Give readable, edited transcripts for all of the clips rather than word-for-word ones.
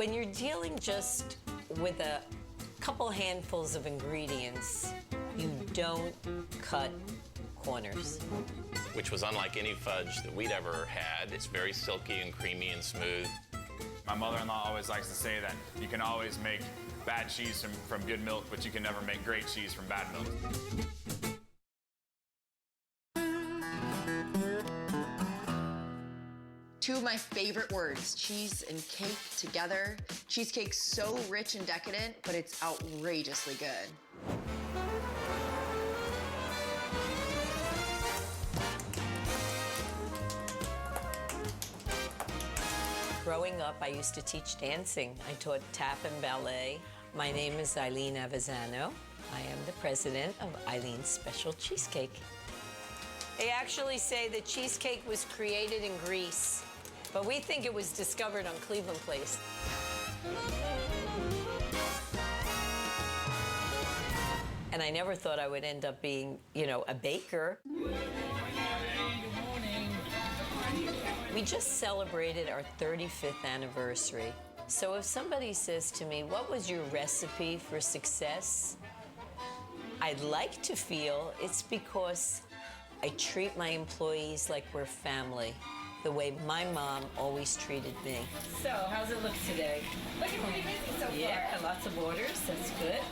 When you're dealing just with a couple handfuls of ingredients, you don't cut corners. Which was unlike any fudge that we'd ever had. It's very silky and creamy and smooth. My mother-in-law always likes to say that you can always make bad cheese from good milk, but you can never make great cheese from bad milk. Two of my favorite words, cheese and cake together. Cheesecake's so rich and decadent, but it's outrageously good. Growing up, I used to teach dancing. I taught tap and ballet. My name is Eileen Avezzano. I am the president of Eileen's Special Cheesecake. They actually say that cheesecake was created in Greece, but we think it was discovered on Cleveland Place. And I never thought I would end up being, you know, a baker. We just celebrated our 35th anniversary. So if somebody says to me, what was your recipe for success? I'd like to feel it's because I treat my employees like we're family, the way my mom always treated me. So, how's it look today? Looking pretty busy so far. Yeah, lots of orders, that's good.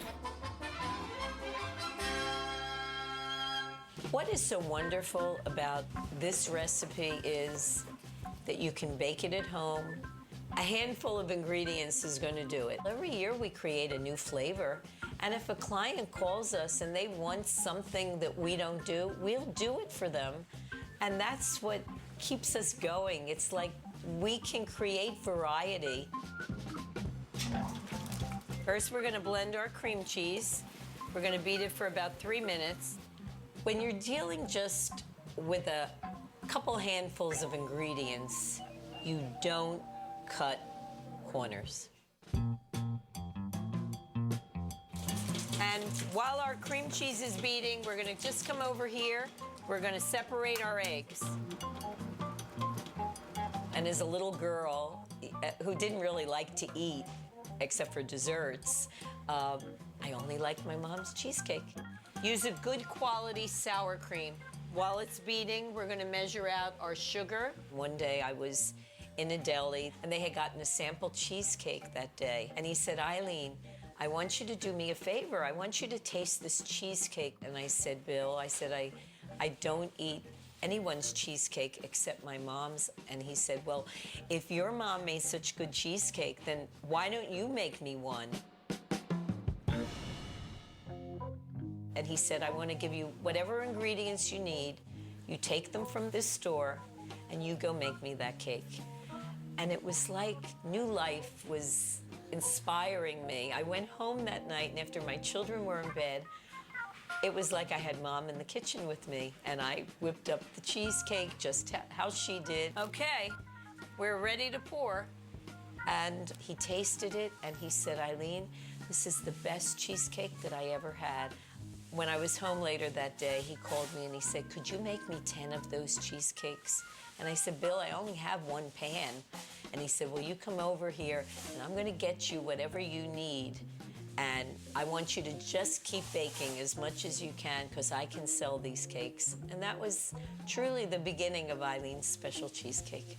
What is so wonderful about this recipe is that you can bake it at home. A handful of ingredients is going to do it. Every year we create a new flavor, and if a client calls us and they want something that we don't do, we'll do it for them. And that's what keeps us going. It's like we can create variety. First, we're going to blend our cream cheese. We're going to beat it for about 3 minutes. When you're dealing just with a couple handfuls of ingredients, you don't cut corners. And while our cream cheese is beating, we're gonna just come over here. We're gonna separate our eggs. And as a little girl who didn't really like to eat, except for desserts, I only liked my mom's cheesecake. Use a good quality sour cream. While it's beating, we're gonna measure out our sugar. One day I was in a deli and they had gotten a sample cheesecake that day. And he said, Eileen, I want you to do me a favor. I want you to taste this cheesecake. And I said, Bill, I don't eat anyone's cheesecake except my mom's. And he said, well, if your mom made such good cheesecake, then why don't you make me one? And he said, I want to give you whatever ingredients you need. You take them from this store, and you go make me that cake. And it was like new life was inspiring me. I went home that night, and after my children were in bed, it was like I had Mom in the kitchen with me, and I whipped up the cheesecake just how she did. Okay, we're ready to pour. And he tasted it, and he said, Eileen, this is the best cheesecake that I ever had. When I was home later that day, he called me and he said, could you make me 10 of those cheesecakes? And I said, Bill, I only have one pan. And he said, well, you come over here and I'm gonna get you whatever you need. And I want you to just keep baking as much as you can because I can sell these cakes. And that was truly the beginning of Eileen's Special Cheesecake.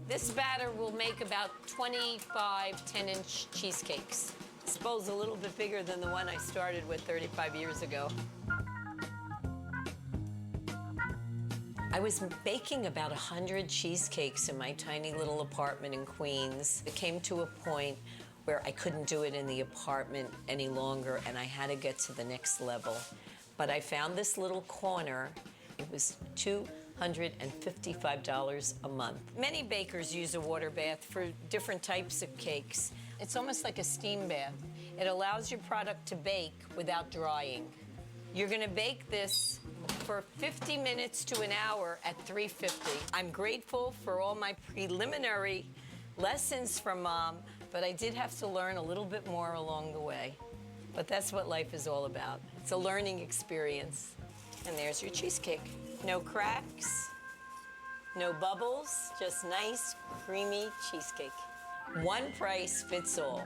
This batter will make about 25 10-inch cheesecakes. I suppose a little bit bigger than the one I started with 35 years ago. I was baking about 100 cheesecakes in my tiny little apartment in Queens. It came to a point where I couldn't do it in the apartment any longer, and I had to get to the next level. But I found this little corner. It was $255 a month. Many bakers use a water bath for different types of cakes. It's almost like a steam bath. It allows your product to bake without drying. You're gonna bake this for 50 minutes to an hour at 350. I'm grateful for all my preliminary lessons from Mom, but I did have to learn a little bit more along the way. But that's what life is all about. It's a learning experience. And there's your cheesecake. No cracks, no bubbles, just nice, creamy cheesecake. One price fits all.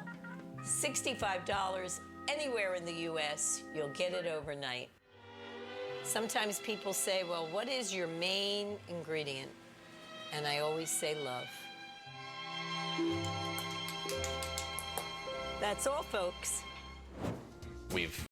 $65 anywhere in the US, you'll get it overnight. Sometimes people say, well, what is your main ingredient? And I always say love. That's all, folks. We've